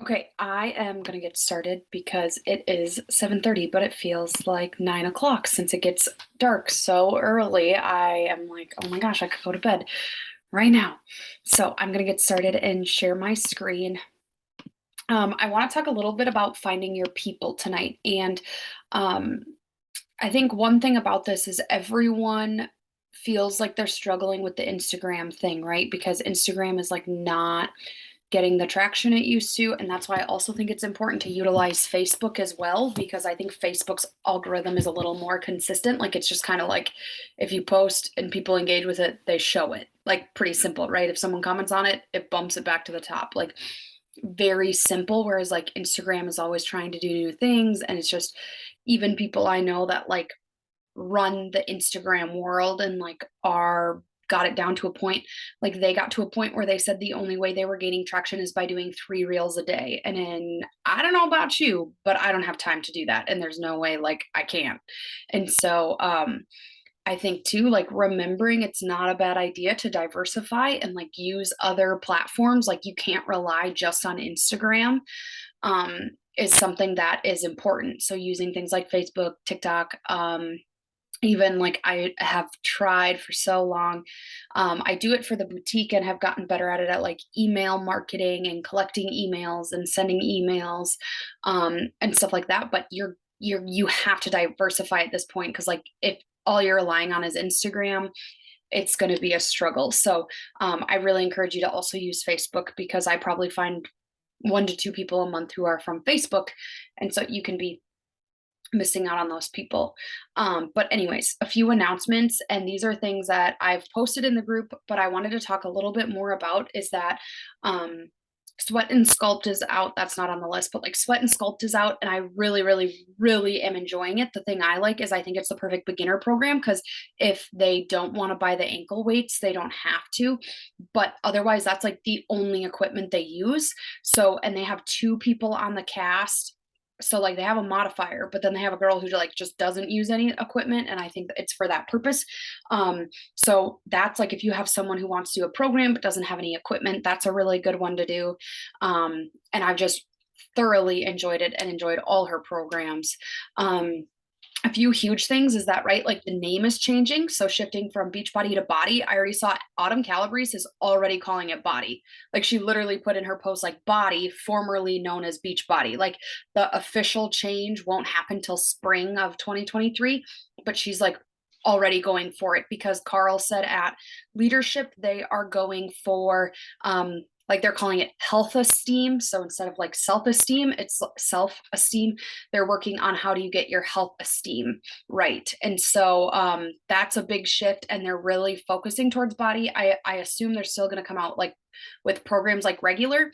Okay, I am gonna get started because it is 7:30, but it feels like 9 o'clock since it gets dark so early. I am like, oh my gosh, I could go to bed right now. So I'm gonna get started and share my screen. I want to talk a little bit about finding your people tonight. And um, I think one thing about this is everyone feels like they're struggling with the Instagram thing, right? Because Instagram is like not getting the traction it used to. And that's why I also think it's important to utilize Facebook as well, because I think Facebook's algorithm is a little more consistent. Like it's just kind of like if you post and people engage with it, they show it. Like pretty simple, right? If someone comments on it, it bumps it back to the top. Like very simple. Whereas like Instagram is always trying to do new things. And it's just even people I know that like run the Instagram world and like are got it down to a point like they got to a point where they said the only way they were gaining traction is by doing 3 reels a day. And then I don't know about you, but I don't have time to do that. And there's no way like I can. And so I think too, like remembering it's not a bad idea to diversify and like use other platforms. Like you can't rely just on Instagram is something that is important. So using things like Facebook, TikTok, even like I have tried for so long. I do it for the boutique and have gotten better at it at like email marketing and collecting emails and sending emails and stuff like that. But you have to diversify at this point because like if all you're relying on is Instagram, it's going to be a struggle. So I really encourage you to also use Facebook because I probably find 1 to 2 people a month who are from Facebook, and so you can be missing out on those people. But anyways, a few announcements, and these are things that I've posted in the group, but I wanted to talk a little bit more about is that um Sweat and Sculpt is out. That's not on the list, but like Sweat and Sculpt is out, and I really, really, really am enjoying it. The thing I like is I think it's the perfect beginner program because if they don't want to buy the ankle weights, they don't have to. But otherwise, that's like the only equipment they use. So, and they have 2 people on the cast, so like they have a modifier, but then they have a girl who like just doesn't use any equipment, and I think that it's for that purpose. So that's like if you have someone who wants to do a program but doesn't have any equipment, that's a really good one to do. And I've just thoroughly enjoyed it and enjoyed all her programs. A few huge things is that, right, like the name is changing, so shifting from Beachbody to Body. I already saw Autumn Calabrese is already calling it Body. Like she literally put in her post like Body, formerly known as Beachbody. Like the official change won't happen till spring of 2023, but she's like already going for it because Carl said at leadership they are going for like they're calling it health esteem. So instead of like self esteem, it's self esteem. They're working on how do you get your health esteem right. And so that's a big shift, and they're really focusing towards body. I assume they're still going to come out like with programs like regular,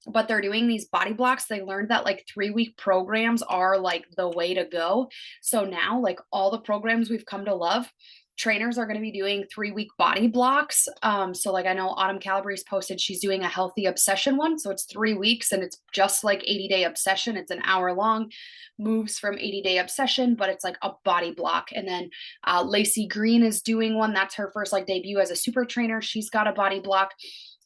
but they're doing these body blocks. They learned that like 3 week programs are like the way to go. So now like all the programs we've come to love, trainers are going to be doing 3 week body blocks. So like I know Autumn Calabrese posted she's doing a healthy obsession one. So it's 3 weeks and it's just like 80-day obsession. It's an hour long, moves from 80-day obsession, but it's like a body block. And then Lacey Green is doing one. That's her first like debut as a super trainer. She's got a body block.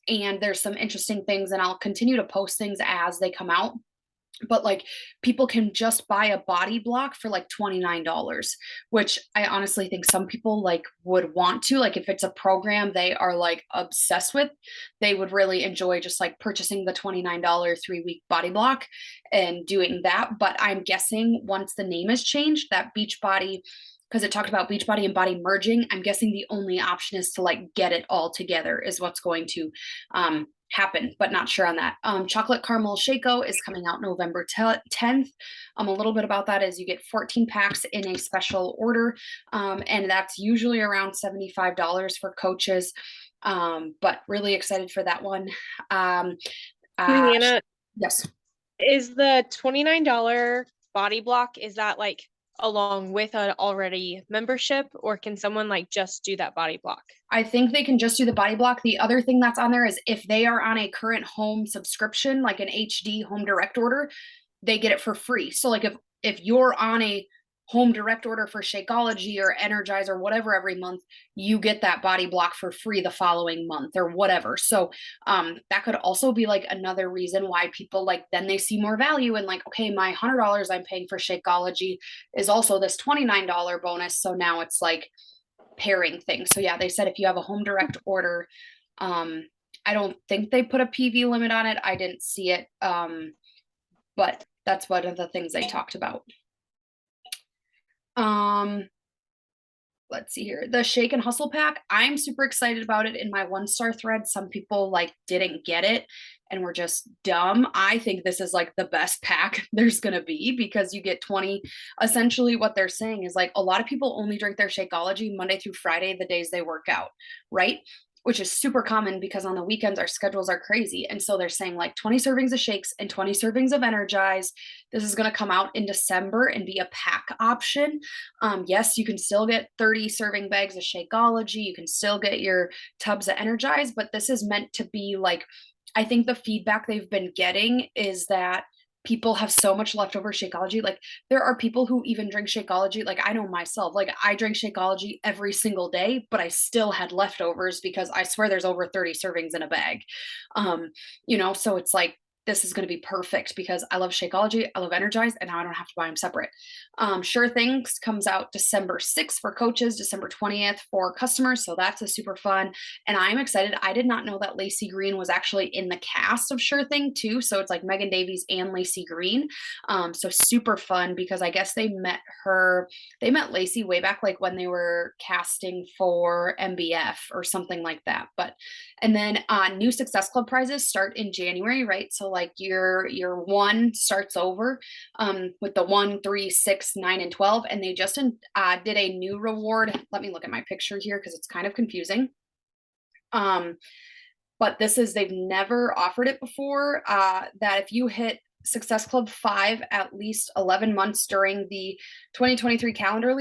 And there's some interesting things, and I'll continue to post things as they come out, but like people can just buy a body block for like $29, which I honestly think some people like would want to, like if it's a program they are like obsessed with, they would really enjoy just like purchasing the $29 3 week body block and doing that. But I'm guessing once the name is changed, that Beachbody, because it talked about Beachbody and Body merging, I'm guessing the only option is to like get it all together is what's going to happen, but not sure on that. Chocolate Caramel Shako is coming out November 10th. A little bit about that is you get 14 packs in a special order, and that's usually around $75 for coaches. But really excited for that one. Uh, Hannah, yes. is the $29 body block, is that like along with an already membership, or can someone like just do that body block? I think they can just do the body block. The other thing that's on there is if they are on a current home subscription, like an HD home direct order, they get it for free. So like if you're on a home direct order for Shakeology or Energize or whatever every month, you get that body block for free the following month or whatever. So that could also be like another reason why people like then they see more value in like, okay, my $100 I'm paying for Shakeology is also this $29 bonus. So now it's like pairing thing. So yeah, they said if you have a home direct order, I don't think they put a PV limit on it. I didn't see it. But that's one of the things they talked about. Let's see here. The Shake and Hustle pack. I'm super excited about it in my 1-star thread. Some people like didn't get it and were just dumb. I think this is like the best pack there's going to be because you get 20. Essentially what they're saying is like a lot of people only drink their Shakeology Monday through Friday, the days they work out, right? Which is super common because on the weekends our schedules are crazy. And so they're saying like 20 servings of shakes and 20 servings of Energize. This is going to come out in December and be a pack option. Yes, you can still get 30 serving bags of Shakeology. You can still get your tubs of Energize, but this is meant to be like, I think the feedback they've been getting is that people have so much leftover Shakeology. Like there are people who even drink Shakeology. Like I know myself, like I drink Shakeology every single day, but I still had leftovers because I swear there's over 30 servings in a bag. So it's like this is going to be perfect because I love Shakeology, I love Energize, and now I don't have to buy them separate. Sure Things comes out December 6th for coaches, December 20th for customers. So that's a super fun. And I'm excited. I did not know that Lacey Green was actually in the cast of Sure Thing too. So it's like Megan Davies and Lacey Green. So super fun because I guess they met Lacey way back like when they were casting for MBF or something like that. And then new Success Club prizes start in January, right? So like your one starts over with the 1, 3, 6, 9, and 12. And they just did a new reward. Let me look at my picture here because it's kind of confusing. But they've never offered it before, that if you hit Success Club 5 at least 11 months during the 2023 calendar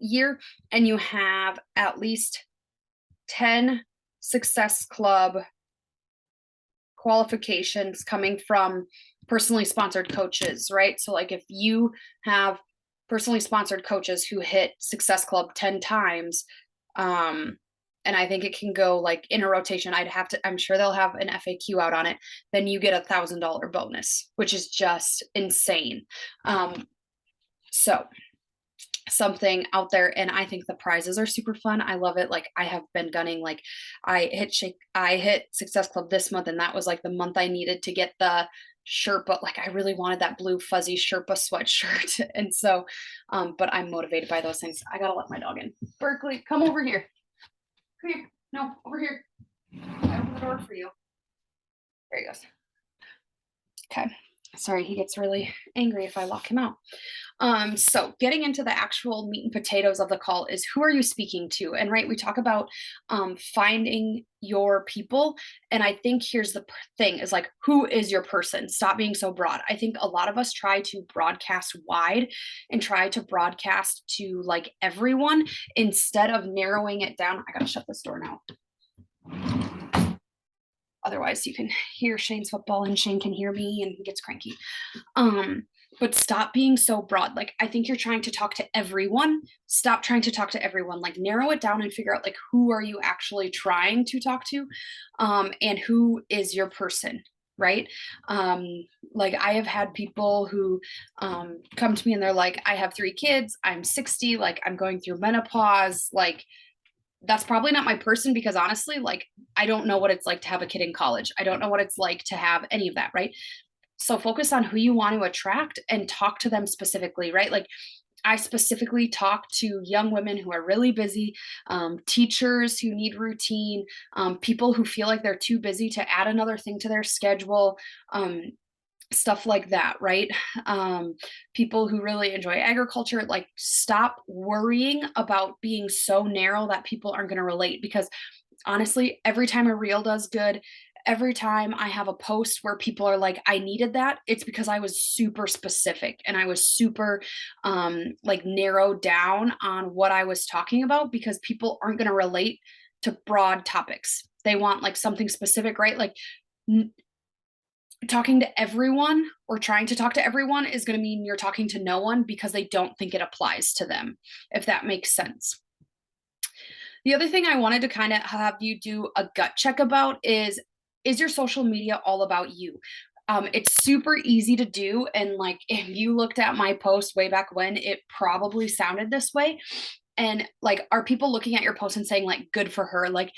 year, and you have at least 10 Success Club qualifications coming from personally sponsored coaches, right? So like if you have personally sponsored coaches who hit Success Club 10 times, and I think it can go like in a rotation. I'm sure they'll have an FAQ out on it. Then you get $1,000 bonus, which is just insane. So something out there, and I think the prizes are super fun. I love it. Like I have been gunning, like I hit Success Club this month, and that was like the month I needed to get the Sherpa. Like I really wanted that blue fuzzy Sherpa sweatshirt. And so, but I'm motivated by those things. I gotta let my dog in. Berkeley, come over here. Come here. No, over here. I open the door for you. There he goes. Okay. Sorry, he gets really angry if I lock him out. So getting into the actual meat and potatoes of the call is who are you speaking to? And right, we talk about finding your people. And I think here's the thing is like, who is your person? Stop being so broad. I think a lot of us try to broadcast wide and try to broadcast to like everyone instead of narrowing it down. I gotta shut this door now. Otherwise you can hear Shane's football and Shane can hear me and he gets cranky. But stop being so broad. Like I think you're trying to talk to everyone. Stop trying to talk to everyone. Like narrow it down and figure out like who are you actually trying to talk to, and who is your person, right? Like I have had people who come to me and they're like, I have 3 kids, I'm 60, like I'm going through menopause, like that's probably not my person because honestly, like I don't know what it's like to have a kid in college. I don't know what it's like to have any of that, right? So focus on who you want to attract and talk to them specifically, right? Like I specifically talk to young women who are really busy, teachers who need routine, people who feel like they're too busy to add another thing to their schedule, stuff like that, right? People who really enjoy agriculture, like stop worrying about being so narrow that people aren't going to relate because honestly, every time a reel does good, every time I have a post where people are like, I needed that, it's because I was super specific and I was super like narrowed down on what I was talking about because people aren't going to relate to broad topics. They want like something specific, right? Like talking to everyone or trying to talk to everyone is going to mean you're talking to no one because they don't think it applies to them, if that makes sense. The other thing I wanted to kind of have you do a gut check about is your social media all about you? It's super easy to do. And like, if you looked at my post way back when, it probably sounded this way. And like, are people looking at your post and saying, like, good for her? Like,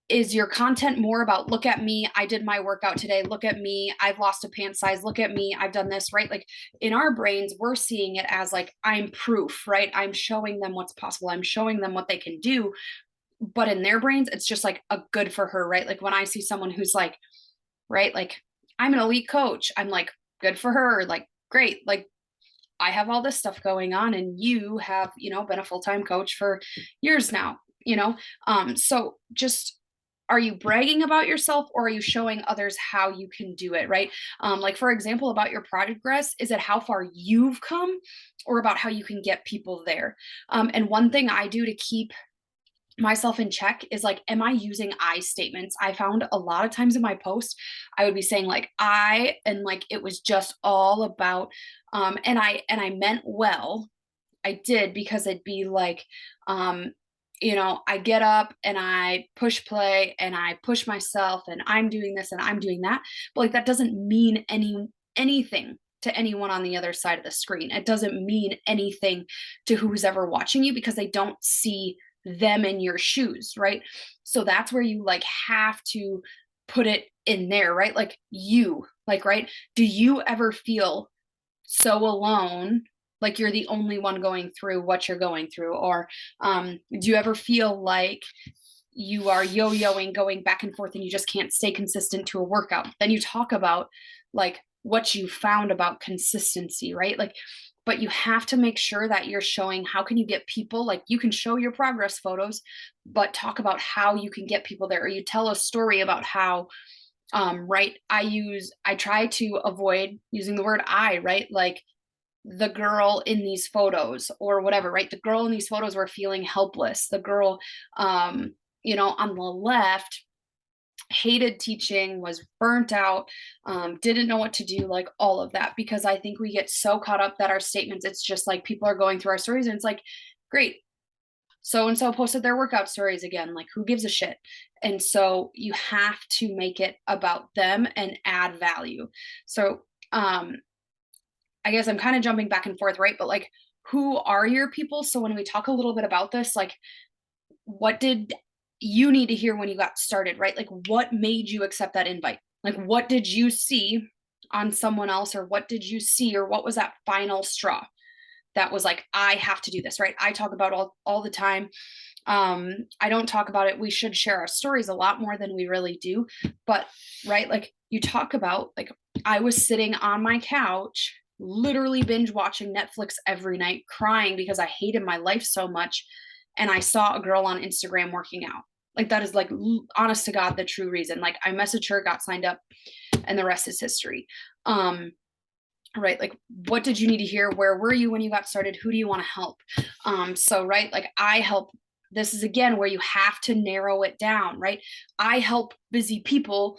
is your content more about, look at me, I did my workout today, look at me, I've lost a pant size, look at me, I've done this, right? Like, in our brains, we're seeing it as like, I'm proof, right? I'm showing them what's possible, I'm showing them what they can do. But in their brains, it's just like a good for her, right? Like when I see someone who's like, right, like, I'm an elite coach, I'm like, good for her, like, great, like, I have all this stuff going on and you have, been a full-time coach for years now, so just, are you bragging about yourself or are you showing others how you can do it, right? Like, for example, about your progress, is it how far you've come or about how you can get people there? And one thing I do to keep myself in check is like, am I using I statements? I found a lot of times in my post I would be saying like I, and like it was just all about, and I meant well, I did, because it'd be like, um I get up and I push play and I push myself and I'm doing this and I'm doing that, but like that doesn't mean anything to anyone on the other side of the screen. It doesn't mean anything to who's ever watching you because they don't see them in your shoes, right? So that's where you like have to put it in there, right? Like you, like, right? Do you ever feel so alone, like you're the only one going through what you're going through? Or do you ever feel like you are yo-yoing, going back and forth, and you just can't stay consistent to a workout? Then you talk about like what you found about consistency, right? Like, but you have to make sure that you're showing how can you get people, like, you can show your progress photos, but talk about how you can get people there, or you tell a story about how, right, I try to avoid using the word I, right? Like, the girl in these photos or whatever, right? The girl in these photos were feeling helpless. The girl, on the left, hated teaching, was burnt out, didn't know what to do, like all of that. Because I think we get so caught up that our statements, it's just like people are going through our stories and it's like, great, so and so posted their workout stories again. Like, who gives a shit? And so you have to make it about them and add value. So, I guess I'm kind of jumping back and forth, right? But like, who are your people? So when we talk a little bit about this, like, what did you need to hear when you got started, right? Like, what made you accept that invite? Like, what did you see on someone else, or what did you see, or what was that final straw that was like, I have to do this, right? I talk about all the time. I don't talk about it. We should share our stories a lot more than we really do. But right, like, you talk about like, I was sitting on my couch, literally binge watching Netflix every night, crying because I hated my life so much. And I saw a girl on Instagram working out. Like, that is like, honest to God, the true reason. Like, I messaged her, got signed up, and the rest is history. Right, like, what did you need to hear? Where were you when you got started? Who do you want to help? So right, like, I help, this is again where you have to narrow it down, right? I help busy people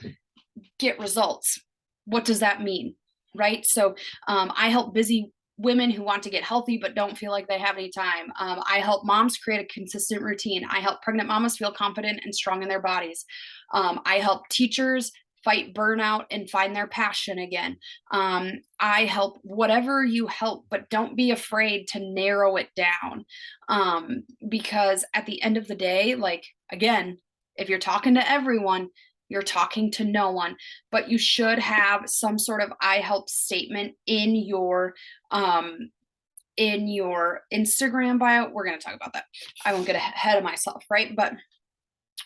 get results. What does that mean? Right? So I help busy women who want to get healthy but don't feel like they have any time. I help moms create a consistent routine. I help pregnant mamas feel confident and strong in their bodies. I help teachers fight burnout and find their passion again. I help whatever you help, but don't be afraid to narrow it down. Because at the end of the day, like, again, if you're talking to everyone, you're talking to no one. But you should have some sort of I help statement in your Instagram bio. We're going to talk about that. I won't get ahead of myself, right? But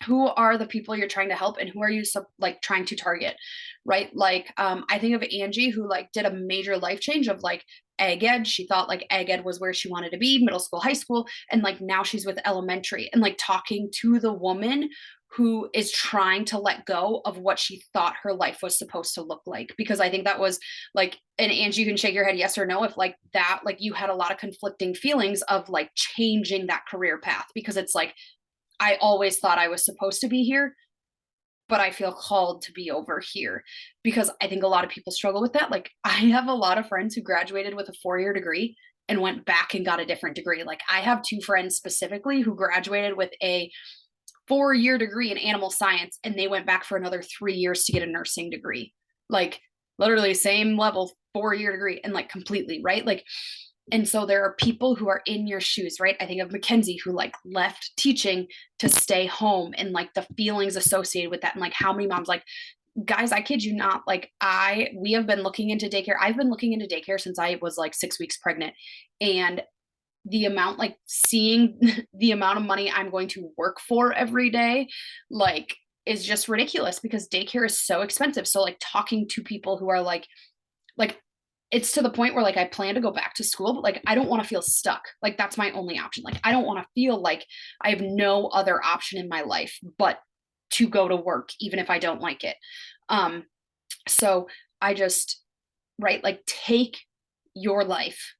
who are the people you're trying to help and who are you like trying to target, right? Like, I think of Angie, who like did a major life change of like ag ed. She thought like ag ed was where she wanted to be, middle school, high school, and like now she's with elementary, and like talking to the woman who is trying to let go of what she thought her life was supposed to look like. Because I think that was like, and Angie, you can shake your head yes or no if like that, like you had a lot of conflicting feelings of like changing that career path, because it's like, I always thought I was supposed to be here, but I feel called to be over here because I think a lot of people struggle with that. Like, I have a lot of friends who graduated with a 4-year degree and went back and got a different degree. Like, I have 2 friends specifically who graduated with a 4-year degree in animal science and they went back for another 3 years to get a nursing degree. Like, literally same level, 4-year degree, and like completely, right? Like, and so there are people who are in your shoes, right? I think of Mackenzie who like left teaching to stay home and like the feelings associated with that. And like how many moms, like, guys, I kid you not, like, we have been looking into daycare. I've been looking into daycare since I was like 6 weeks pregnant. And the amount, like, seeing the amount of money I'm going to work for every day, like, is just ridiculous because daycare is so expensive. So like talking to people who are like it's to the point where like I plan to go back to school, but like I don't want to feel stuck. Like that's my only option. Like I don't want to feel like I have no other option in my life but to go to work even if I don't like it. Um so I just, right, like, take your life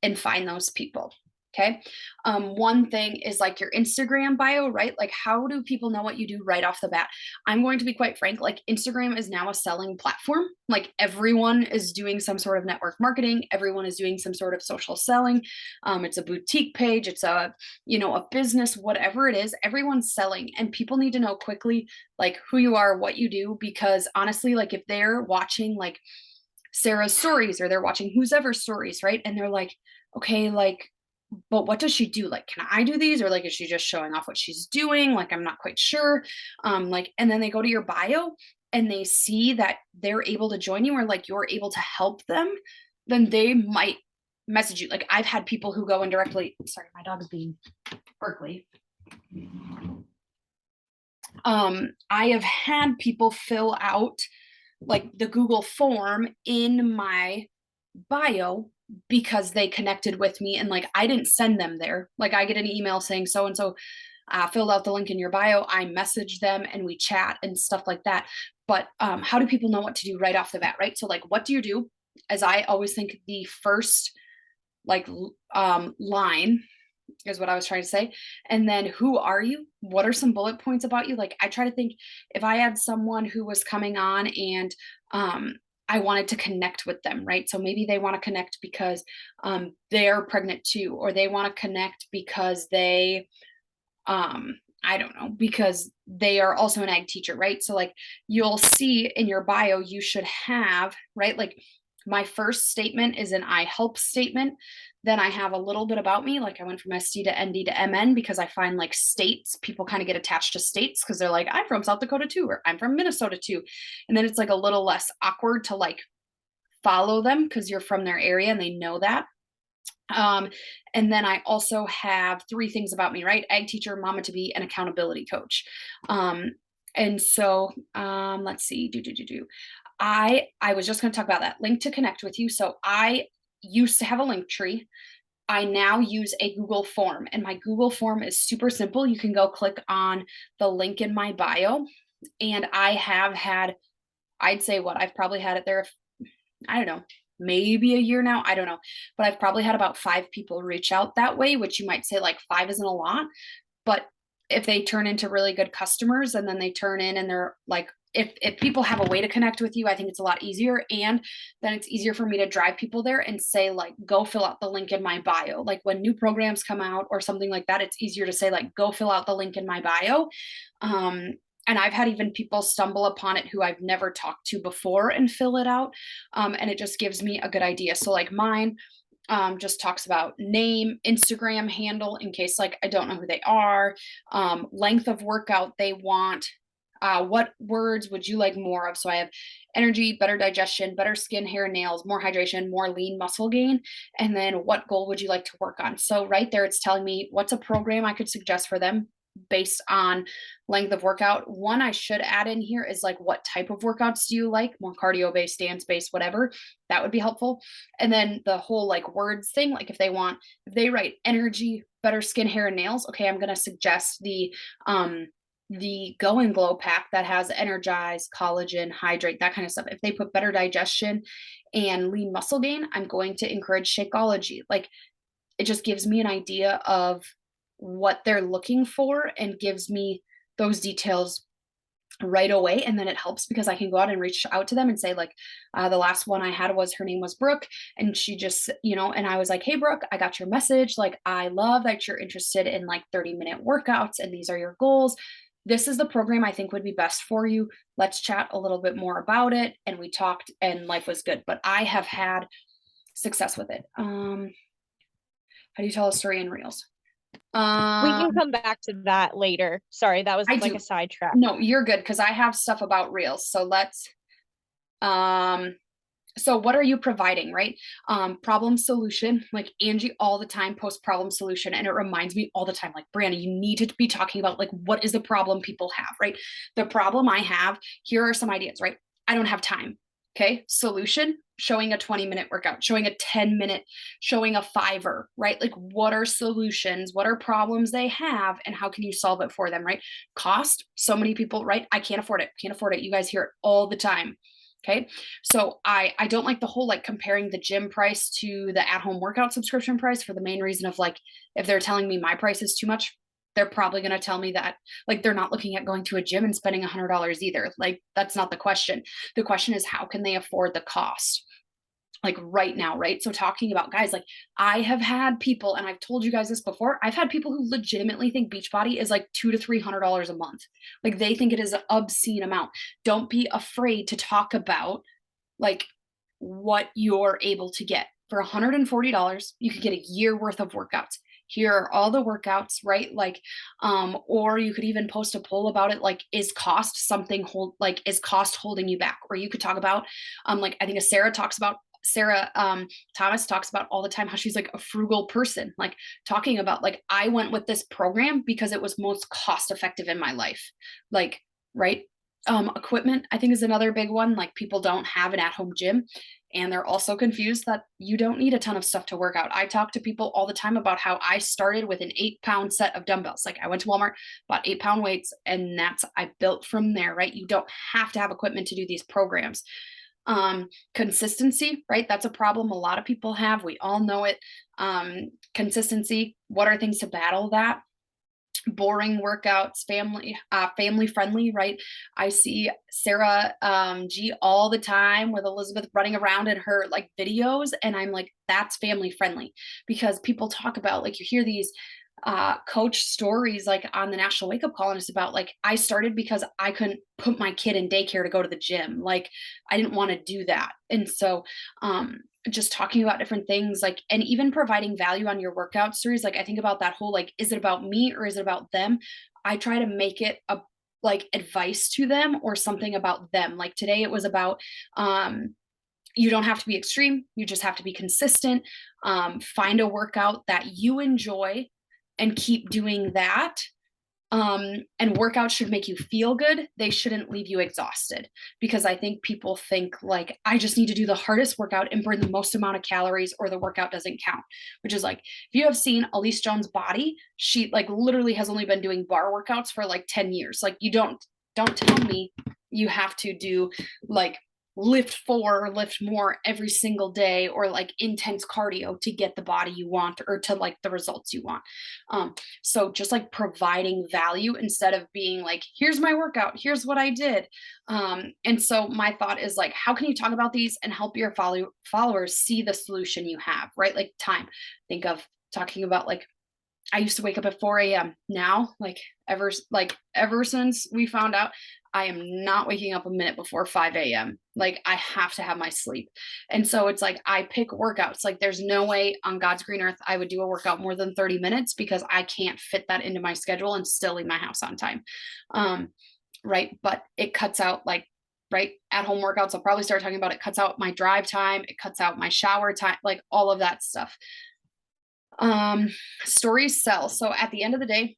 and find those people. Okay. One thing is like your Instagram bio, right? Like, how do people know what you do right off the bat? I'm going to be quite frank, like, Instagram is now a selling platform. Like, everyone is doing some sort of network marketing, everyone is doing some sort of social selling. It's a boutique page, it's a business, whatever it is, everyone's selling, and people need to know quickly, like, who you are, what you do, because honestly, like, if they're watching, like, Sarah's stories or they're watching who's ever stories, right? And they're like, okay, like, but what does she do? Like, can I do these? Or like, is she just showing off what she's doing? Like, I'm not quite sure. Like, and then they go to your bio and they see that they're able to join you or like you're able to help them, then they might message you. Like, I've had people who go and directly, sorry, my dog's being Berkeley. I have had people fill out like the Google form in my bio because they connected with me and like I didn't send them there. Like, I get an email saying so and so filled out the link in your bio. I message them and we chat and stuff like that. But how do people know what to do right off the bat, right? So like, what do you do? As I always think, the first like line is what I was trying to say. And then, who are you? What are some bullet points about you? Like, I try to think, if I had someone who was coming on and I wanted to connect with them, right? So maybe they want to connect because they're pregnant too, or they want to connect because I don't know, because they are also an ag teacher, right? So like, you'll see in your bio, you should have, right? Like, my first statement is an I help statement. Then I have a little bit about me. Like, I went from SD to ND to MN because I find like states, people kind of get attached to states because they're like, I'm from South Dakota too, or I'm from Minnesota too. And then it's like a little less awkward to like follow them because you're from their area and they know that. Um, and then I also have 3 things about me, right? Ag teacher, mama to be, and accountability coach. And so let's see. I was just going to talk about that link to connect with you. So I used to have a link tree. I now use a Google form, and my Google form is super simple. You can go click on the link in my bio, and I have had, I'd say, what I've probably had it there, I don't know, maybe a year now. I don't know. But I've probably had about 5 people reach out that way, which you might say like 5 isn't a lot. But if they turn into really good customers and then they turn in and they're like, if people have a way to connect with you, I think it's a lot easier. And then it's easier for me to drive people there and say, like, go fill out the link in my bio. Like, when new programs come out or something like that, it's easier to say, like, go fill out the link in my bio. Um, and I've had even people stumble upon it who I've never talked to before and fill it out. And it just gives me a good idea. So like mine just talks about name, Instagram handle in case like I don't know who they are, length of workout they want, what words would you like more of? So I have energy, better digestion, better skin, hair, nails, more hydration, more lean muscle gain, and then what goal would you like to work on? So right there, it's telling me what's a program I could suggest for them based on length of workout. One I should add in here is like, what type of workouts do you like? More cardio based, dance based, whatever. That would be helpful. And then the whole like words thing, like if they write energy, better skin, hair, and nails, okay, I'm gonna suggest the Go and Glow pack that has energize, collagen, hydrate, that kind of stuff. If they put better digestion and lean muscle gain, I'm going to encourage Shakeology. Like, it just gives me an idea of what they're looking for and gives me those details right away. And then it helps because I can go out and reach out to them and say, like, the last one I had was, her name was Brooke. And she just, and I was like, hey, Brooke, I got your message. Like, I love that you're interested in like 30-minute workouts and these are your goals. This is the program I think would be best for you. Let's chat a little bit more about it. And we talked and life was good. But I have had success with it. How do you tell a story in Reels? We can Um, come back to that later. Sorry, that was I like a do. sidetrack. No, you're good because I have stuff about Reels. So um, so what are you providing, right? Problem solution, like Angie all the time posts problem solution, and it reminds me all the time, like, Brianna, you need to be talking about like what is the problem people have, right? The problem I have, here are some ideas, right? I don't have time. Okay. Solution, showing a 20-minute workout, showing a 10-minute, showing a 5-er, right? Like, what are solutions? What are problems they have? And how can you solve it for them, right? Cost, so many people, right? I can't afford it. Can't afford it. You guys hear it all the time. Okay. So I don't like the whole like comparing the gym price to the at-home workout subscription price, for the main reason of like, if they're telling me my price is too much, they're probably going to tell me that, like, they're not looking at going to a gym and spending $100 either. Like, that's not the question. The question is, how can they afford the cost? Like right now, right? So talking about, guys, like, I have had people, and I've told you guys this before, I've had people who legitimately think Beachbody is like $200 to $300 a month. Like, they think it is an obscene amount. Don't be afraid to talk about like what you're able to get. For $140, you could get a year worth of workouts. Here are all the workouts, right? Like, or you could even post a poll about it, like, is cost something is cost holding you back? Or you could talk about, like, I think Sarah Thomas talks about all the time how she's like a frugal person, like talking about, like, I went with this program because it was most cost effective in my life. Like, right? Equipment, I think, is another big one. Like, people don't have an at-home gym, and they're also confused that you don't need a ton of stuff to work out. I talk to people all the time about how I started with an 8-pound set of dumbbells. Like, I went to Walmart, bought 8-pound weights, and I built from there, right? You don't have to have equipment to do these programs. Consistency, right? That's a problem a lot of people have. We all know it. Consistency, what are things to battle that? Boring workouts, family friendly, right? I see Sarah G all the time with Elizabeth running around in her like videos, and I'm like, that's family friendly. Because people talk about, like, you hear these coach stories like on the National Wake Up Call, and it's about, like, I started because I couldn't put my kid in daycare to go to the gym. Like, I didn't want to do that. And so just talking about different things, like, and even providing value on your workout stories. Like, I think about that whole, like, is it about me or is it about them? I try to make it a like advice to them or something about them. Like, today it was about you don't have to be extreme, you just have to be consistent. Find a workout that you enjoy and keep doing that. And workouts should make you feel good. They shouldn't leave you exhausted, because I think people think, like, I just need to do the hardest workout and burn the most amount of calories or the workout doesn't count, which is like, if you have seen Elise Jones' body, she like literally has only been doing bar workouts for like 10 years. Like, you don't tell me you have to do like lift 4 or lift more every single day, or like intense cardio to get the body you want or to like the results you want. So just like providing value instead of being like, here's my workout, here's what I did. And so my thought is, like, how can you talk about these and help your followers see the solution you have, right? Like, time. Think of talking about, like, I used to wake up at 4 a.m. Now, ever since we found out, I am not waking up a minute before 5 a.m. Like, I have to have my sleep. And so it's like, I pick workouts. Like, there's no way on God's green earth I would do a workout more than 30 minutes, because I can't fit that into my schedule and still leave my house on time. Right. But it cuts out, like, right, at home workouts. I'll probably start talking about, it cuts out my drive time. It cuts out my shower time, like all of that stuff. Stories sell. So at the end of the day,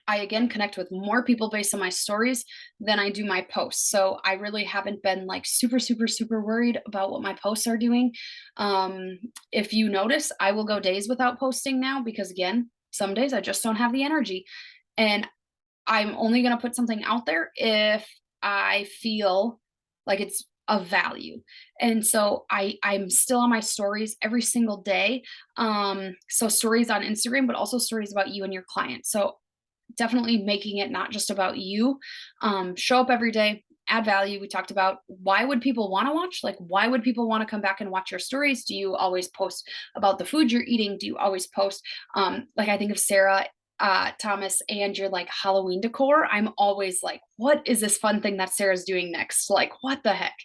I again connect with more people based on my stories than I do my posts. So I really haven't been like super, super, super worried about what my posts are doing. If you notice, I will go days without posting now, because again, some days I just don't have the energy. And I'm only going to put something out there if I feel like it's of value. And so I'm still on my stories every single day. So stories on Instagram, but also stories about you and your clients. So definitely making it not just about you. Show up every day, add value. We talked about why would people want to watch? Like, why would people want to come back and watch your stories? Do you always post about the food you're eating? Do you always post, like I think of Sarah Thomas and your like Halloween decor? I'm always like, what is this fun thing that Sarah's doing next? Like, what the heck?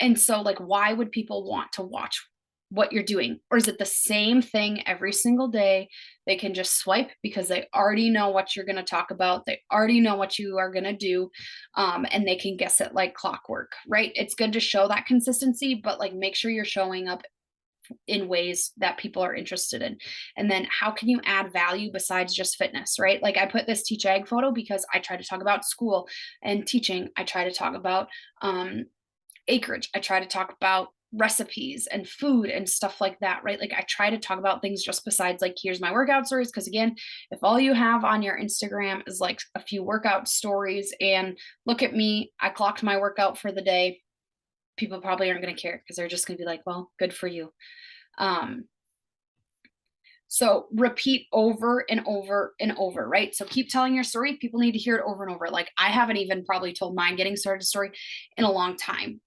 And so, like, why would people want to watch what you're doing? Or is it the same thing every single day? They can just swipe because they already know what you're going to talk about. They already know what you are going to do. And they can guess it like clockwork, right? It's good to show that consistency, but like make sure you're showing up in ways that people are interested in. And then how can you add value besides just fitness, right? Like I put this Teach Ag photo because I try to talk about school and teaching. I try to talk about acreage. I try to talk about recipes and food and stuff like that, right? Like I try to talk about things just besides like, here's my workout stories. Cause again, if all you have on your Instagram is like a few workout stories and look at me, I clocked my workout for the day, people probably aren't going to care because they're just going to be like, well, good for you. Um, so repeat over and over and over, right? So keep telling your story. People need to hear it over and over. Like I haven't even probably told my getting started story in a long time,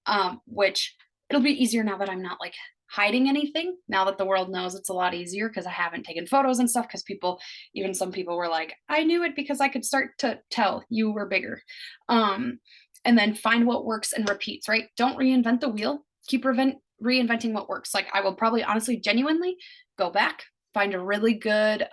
which it'll be easier now that I'm not like hiding anything. Now that the world knows, it's a lot easier because I haven't taken photos and stuff. Because people, even some people were like, I knew it because I could start to tell you were bigger. And then find what works and repeats, right? Don't reinvent the wheel. Keep reinventing what works. Like I will probably honestly, genuinely go back, find a really good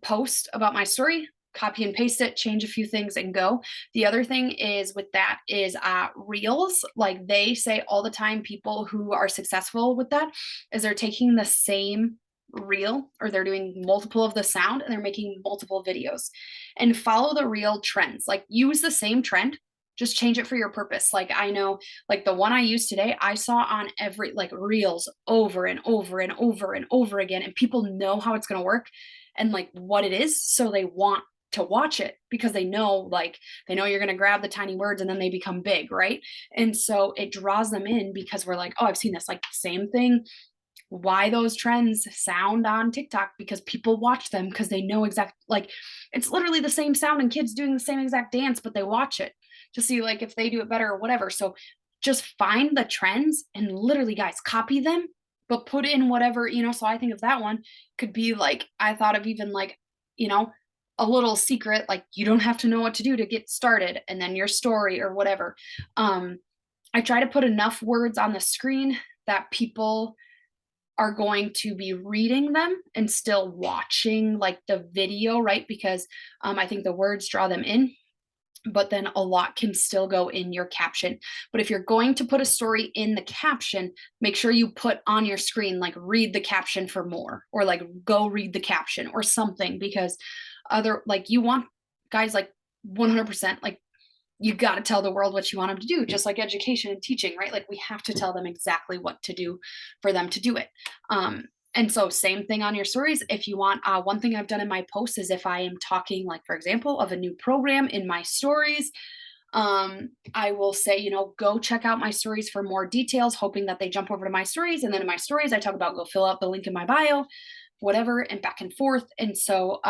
post about my story, copy and paste it, change a few things and go. The other thing is with that is reels. Like they say all the time, people who are successful with that is they're taking the same reel or they're doing multiple of the sound and they're making multiple videos and follow the real trends. Like use the same trend, just change it for your purpose. Like I know like the one I used today, I saw on every like reels over and over and over and over again, and people know how it's going to work and like what it is, so they want to watch it because they know like they know you're going to grab the tiny words and then they become big, right? And so it draws them in because we're like, oh, I've seen this like same thing. Why those trends sound on TikTok? Because people watch them because they know exact like it's literally the same sound and kids doing the same exact dance, but they watch it to see like if they do it better or whatever. So just find the trends and literally guys copy them, but put in whatever, so I think of that one could be like I thought of even like, you know, a little secret, like you don't have to know what to do to get started, and then your story or whatever. I try to put enough words on the screen that people are going to be reading them and still watching like the video, right? Because I think the words draw them in, but then a lot can still go in your caption. But if you're going to put a story in the caption, make sure you put on your screen, like read the caption for more, or like go read the caption or something, because other, like you want guys like 100%, like you got to tell the world what you want them to do, just like education and teaching, right? Like we have to tell them exactly what to do for them to do it. And so same thing on your stories. If you want, one thing I've done in my posts is if I am talking, like, for example, of a new program in my stories, I will say, go check out my stories for more details, hoping that they jump over to my stories. And then in my stories, I talk about go fill out the link in my bio, whatever, and back and forth. And so,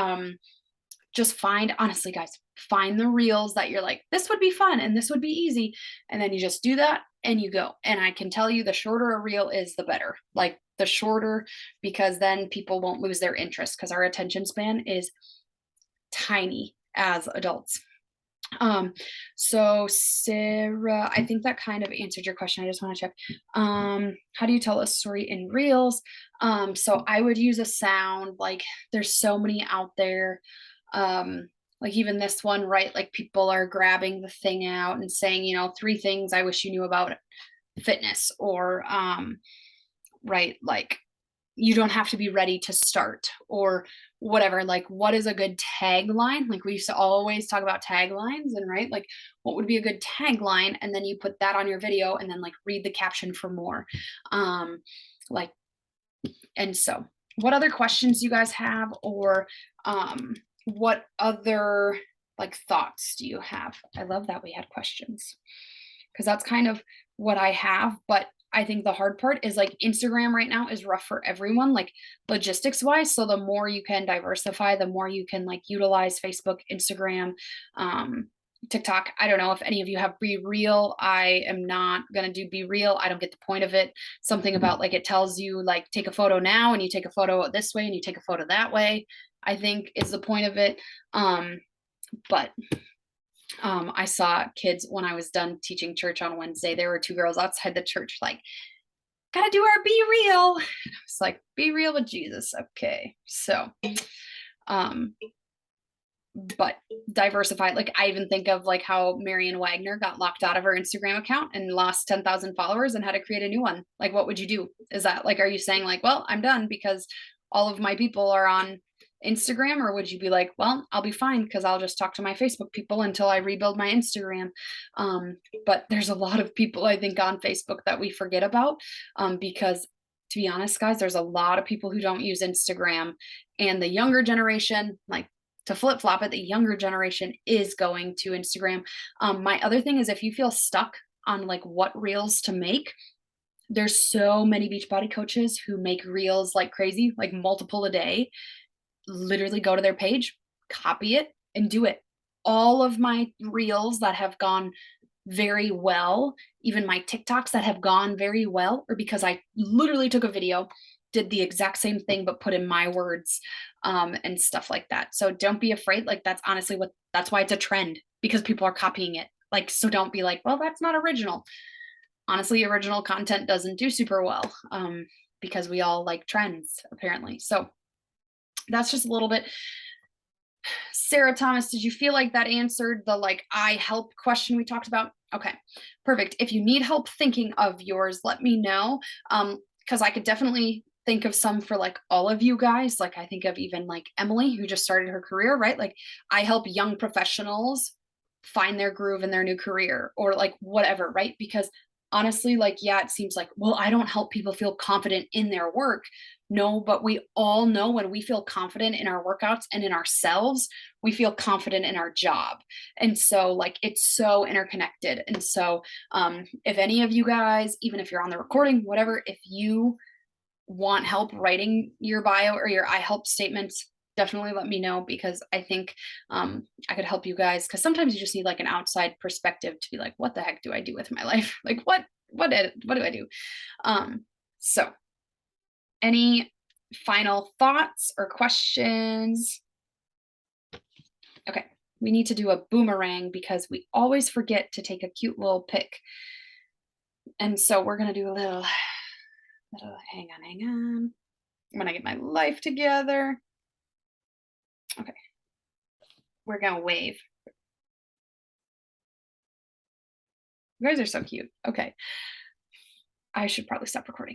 just honestly, guys, find the reels that you're like, this would be fun and this would be easy. And then you just do that and you go. And I can tell you the shorter a reel is, the better. Like the shorter, because then people won't lose their interest because our attention span is tiny as adults. So Sarah, I think that kind of answered your question. I just want to check. How do you tell a story in reels? So I would use a sound, like there's so many out there. Like even this one, right? Like people are grabbing the thing out and saying, 3 things I wish you knew about fitness, or, right. Like you don't have to be ready to start or whatever. Like what is a good tagline? Like we used to always talk about taglines, and right, like what would be a good tagline, and then you put that on your video and then like read the caption for more. Like, and so what other questions you guys have, or what other like thoughts do you have? I love that we had questions, because that's kind of what I have. But I think the hard part is like Instagram right now is rough for everyone, like logistics wise. So the more you can diversify, the more you can like utilize Facebook, Instagram, um, TikTok. I don't know if any of you have Be Real. I am not gonna do Be Real. I don't get the point of it. Something about like it tells you like take a photo now and you take a photo this way and you take a photo that way, I think is the point of it. But I saw kids when I was done teaching church on Wednesday. There were two girls outside the church, like, gotta do our Be Real. And I was like, Be real with Jesus. Okay. So, um, but diversify. Like, I even think of like how Marion Wagner got locked out of her Instagram account and lost 10,000 followers and had to create a new one. Like, what would you do? Is that like, are you saying, like, well, I'm done because all of my people are on Instagram? Or would you be like, well, I'll be fine because I'll just talk to my Facebook people until I rebuild my Instagram? But there's a lot of people, I think, on Facebook that we forget about, because to be honest, guys, there's a lot of people who don't use Instagram, and the younger generation, like, to flip flop it, the younger generation is going to Instagram. My other thing is, if you feel stuck on like what reels to make, there's so many Beachbody coaches who make reels like crazy, like multiple a day. Literally go to their page, copy it, and do it. All of my reels that have gone very well, even my TikToks that have gone very well, are because I literally took a video, did the exact same thing, but put in my words, and stuff like that. So don't be afraid. Like, that's honestly that's why it's a trend, because people are copying it. Like, so don't be like, well, that's not original. Honestly, original content doesn't do super well, because we all like trends apparently. So that's just a little bit. Sarah Thomas, did you feel like that answered the like I help question we talked about? Okay, perfect. If you need help thinking of yours, let me know. Because I could definitely think of some for like all of you guys. Like, I think of even like Emily, who just started her career, right? Like, I help young professionals find their groove in their new career, or like whatever, right? Because honestly, like, yeah, it seems like, well, I don't help people feel confident in their work. No, but we all know when we feel confident in our workouts and in ourselves, we feel confident in our job. And so, like, it's so interconnected. And so, if any of you guys, even if you're on the recording, whatever, if you want help writing your bio or your I help statements, definitely let me know, because I think I could help you guys. Because sometimes you just need like an outside perspective to be like, what the heck do I do with my life? Like, what do I do? So any final thoughts or questions? Okay, we need to do a boomerang because we always forget to take a cute little pic. And so we're gonna do a little, hang on. I'm gonna get my life together. Okay, we're gonna wave. You guys are so cute. Okay, I should probably stop recording.